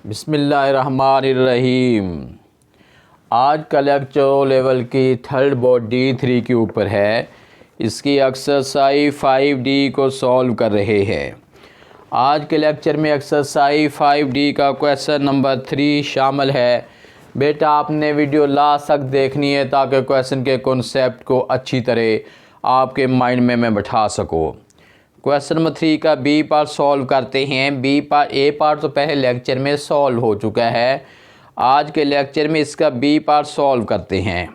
बिस्मिल्लाहिर्रहमानिर्रहीम। आज का लेक्चर लेवल की थर्ड बोर्ड D3 के ऊपर है। इसकी एक्सरसाइज 5D को सॉल्व कर रहे हैं। आज के लेक्चर में एक्सरसाइज 5D का क्वेश्चन नंबर 3 शामिल है। बेटा आपने वीडियो लास्ट तक देखनी है ताकि क्वेश्चन के कॉन्सेप्ट को अच्छी तरह आपके माइंड में मैं बैठा सकूँ। क्वेश्चन नंबर 3 का बी पार्ट सॉल्व करते हैं। बी पार्ट ए पार्ट तो पहले लेक्चर में सॉल्व हो चुका है। आज के लेक्चर में इसका बी पार्ट सॉल्व करते हैं।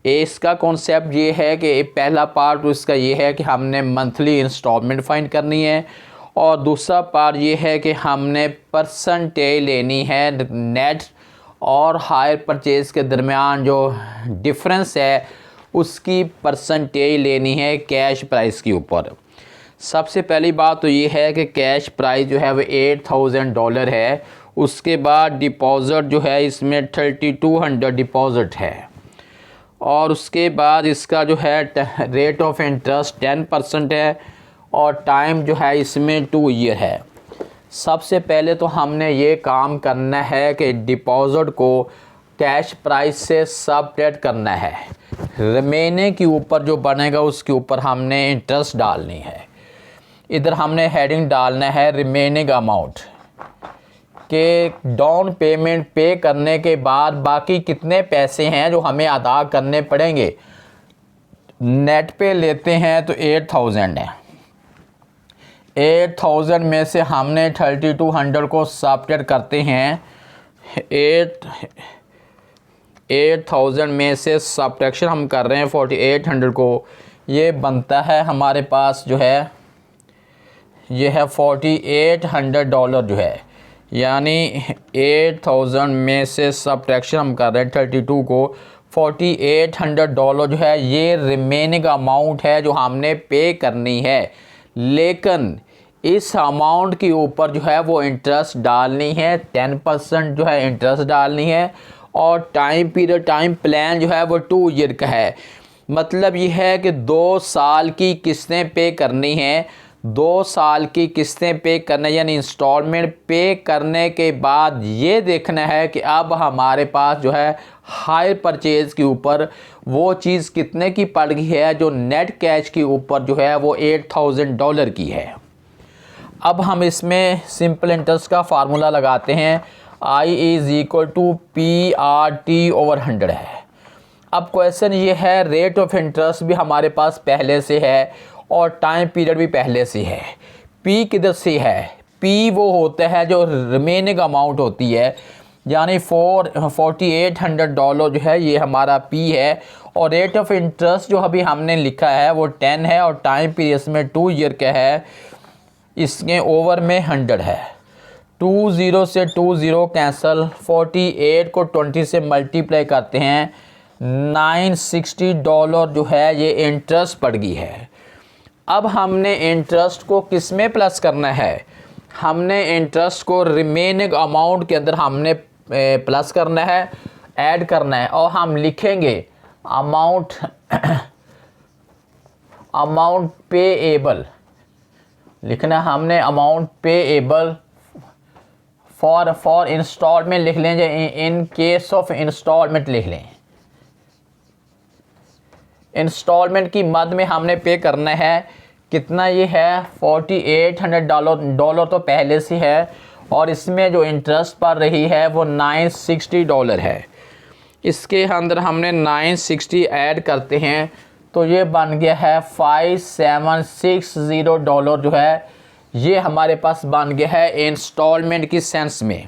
इसका कॉन्सेप्ट ये है कि पहला पार्ट इसका ये है कि हमने मंथली इंस्टॉलमेंट फाइंड करनी है और दूसरा पार्ट ये है कि हमने परसेंटेज लेनी है नेट और हायर परचेज के दरमियान जो डिफरेंस है उसकी परसेंटेज लेनी है कैश प्राइस के ऊपर। सबसे पहली बात तो ये है कि कैश प्राइस जो है वो $8,000 है। उसके बाद डिपॉज़िट जो है इसमें 3200 डिपॉज़िट है और उसके बाद इसका जो है रेट ऑफ इंटरेस्ट 10% है और टाइम जो है इसमें 2 ईयर है। सबसे पहले तो हमने ये काम करना है कि डिपॉज़िट को कैश प्राइस से सबट्रैक्ट करना है। रिमेनिंग के ऊपर जो बनेगा उसके ऊपर हमने इंटरेस्ट डालनी है। इधर हमने हेडिंग डालना है रिमेनिंग अमाउंट के डाउन पेमेंट पे करने के बाद बाकी कितने पैसे हैं जो हमें अदा करने पड़ेंगे। नेट पे लेते हैं तो 8,000 है। 8,000 में से हमने 3200 को सबट्रैक्ट करते हैं। 8,000 में से सबट्रैक्शन हम कर रहे हैं 4800 को। ये बनता है हमारे पास जो है ये है $4,800 जो है, यानी 8,000 में से सबट्रैक्शन हम कर रहे हैं 32 को। $4,800 जो है ये रिमेनिंग अमाउंट है जो हमने पे करनी है। लेकिन इस अमाउंट के ऊपर जो है वो इंटरेस्ट डालनी है, 10% जो है इंटरेस्ट डालनी है और टाइम पीरियड टाइम प्लान जो है वो 2 ईयर का है। मतलब ये है कि 2 साल की किस्तें पे करनी है। 2 साल की किस्तें पे करना यानी इंस्टॉलमेंट पे करने के बाद ये देखना है कि अब हमारे पास जो है हायर परचेज़ के ऊपर वो चीज़ कितने की पड़ गई है जो नेट कैश के ऊपर जो है वो $8,000 की है। अब हम इसमें सिंपल इंटरेस्ट का फार्मूला लगाते हैं। I = PRT/100 है। अब क्वेश्चन ये है रेट ऑफ इंटरेस्ट भी हमारे पास पहले से है और टाइम पीरियड भी पहले से है। P किधर से है? P वो होता है जो रिमेनिंग अमाउंट होती है, यानी $4,800 जो है ये हमारा P है और रेट ऑफ इंटरेस्ट जो अभी हमने लिखा है वो 10 है और टाइम पीरियड में 2 ईयर का है। इसके ओवर में 100 है। 20 से 20 कैंसल, 48 को 20 से मल्टीप्लाई करते हैं, $960 जो है ये इंटरेस्ट पड़ गई है। अब हमने इंटरेस्ट को किस में प्लस करना है? हमने इंटरेस्ट को रिमेनिंग अमाउंट के अंदर हमने प्लस करना है, ऐड करना है और हम लिखेंगे अमाउंट पेएबल लिखना है हमने। अमाउंट पेएबल फॉर इंस्टॉलमेंट लिख लें, इन केस ऑफ इंस्टॉलमेंट लिख लें। इंस्टॉलमेंट की मद में हमने पे करना है कितना, ये है $4,800 तो पहले से है और इसमें जो इंटरेस्ट पड़ रही है वो $960 है। इसके अंदर हमने 960 ऐड करते हैं तो ये बन गया है $5,760 जो है ये हमारे पास बन गया है इंस्टॉलमेंट की सेंस में।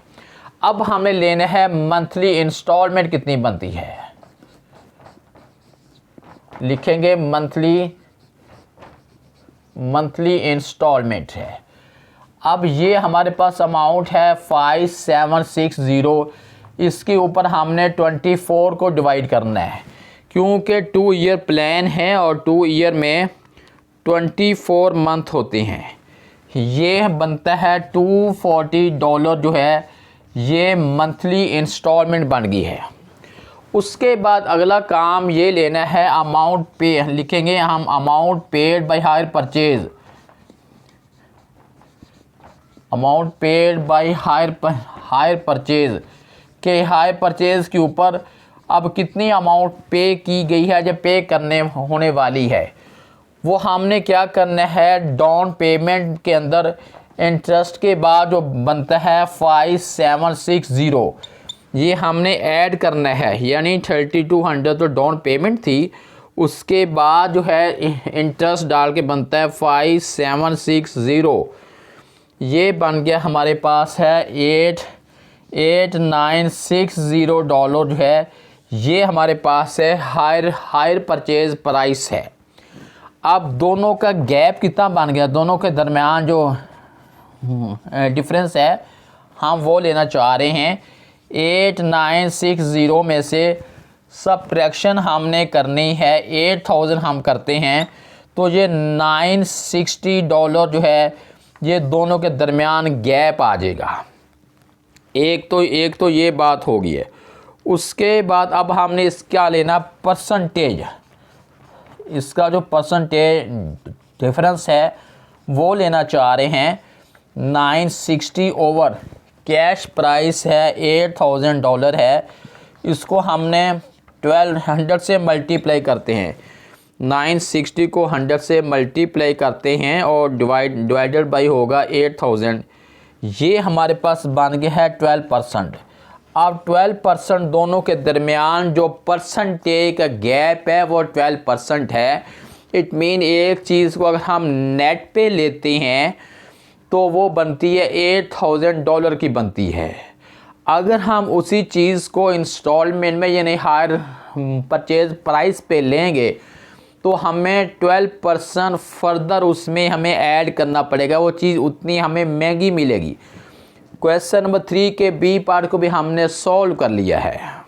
अब हमें लेना है मंथली इंस्टॉलमेंट कितनी बनती है। लिखेंगे मंथली इंस्टॉलमेंट है। अब ये हमारे पास अमाउंट है 5760। इसके ऊपर हमने 24 को डिवाइड करना है क्योंकि 2 ईयर प्लान है और 2 ईयर में 24 मंथ होते हैं। ये बनता है $240 जो है ये मंथली इंस्टॉलमेंट बन गई है। उसके बाद अगला काम ये लेना है अमाउंट पे। लिखेंगे हम amount paid by hire purchase. Amount paid by hire purchase के हायर परचेज़ के ऊपर अब कितनी अमाउंट पे की गई है, जब पे करने होने वाली है, वो हमने क्या करना है, डाउन पेमेंट के अंदर इंटरेस्ट के बाद जो बनता है 5760, ये हमने ऐड करना है। यानी 3200 तो डाउन पेमेंट थी, उसके बाद जो है इंटरेस्ट डाल के बनता है 5760, ये बन गया हमारे पास है $8960 जो है, ये हमारे पास है हायर परचेज प्राइस है। अब दोनों का गैप कितना बन गया, दोनों के दरमियान जो डिफरेंस है हम वो लेना चाह रहे हैं। 8960 में से सब्ट्रैक्शन हमने करनी है, 8000 हम करते हैं तो ये $960 जो है ये दोनों के दरमियान गैप आ जाएगा। एक तो ये बात होगी है। उसके बाद अब हमने इसका लेना परसेंटेज, इसका जो परसेंटेज डिफरेंस है वो लेना चाह रहे हैं। 960 ओवर कैश प्राइस है $8000 है, इसको हमने 1200 से मल्टीप्लाई करते हैं। 960 को 100 से मल्टीप्लाई करते हैं और डिवाइडेड बाई होगा 8000, ये हमारे पास बन गया है 12%। अब 12% दोनों के दरमियान जो परसेंटेज का गैप है वो 12% है। इट मीन एक चीज़ को अगर हम नेट पे लेते हैं तो वो बनती है $8000 की बनती है। अगर हम उसी चीज़ को इंस्टॉलमेंट में यानी हायर परचेज प्राइस पे लेंगे तो हमें 12% फर्दर उसमें हमें ऐड करना पड़ेगा, वो चीज़ उतनी हमें महंगी मिलेगी। क्वेश्चन नंबर 3 के बी पार्ट को भी हमने सॉल्व कर लिया है।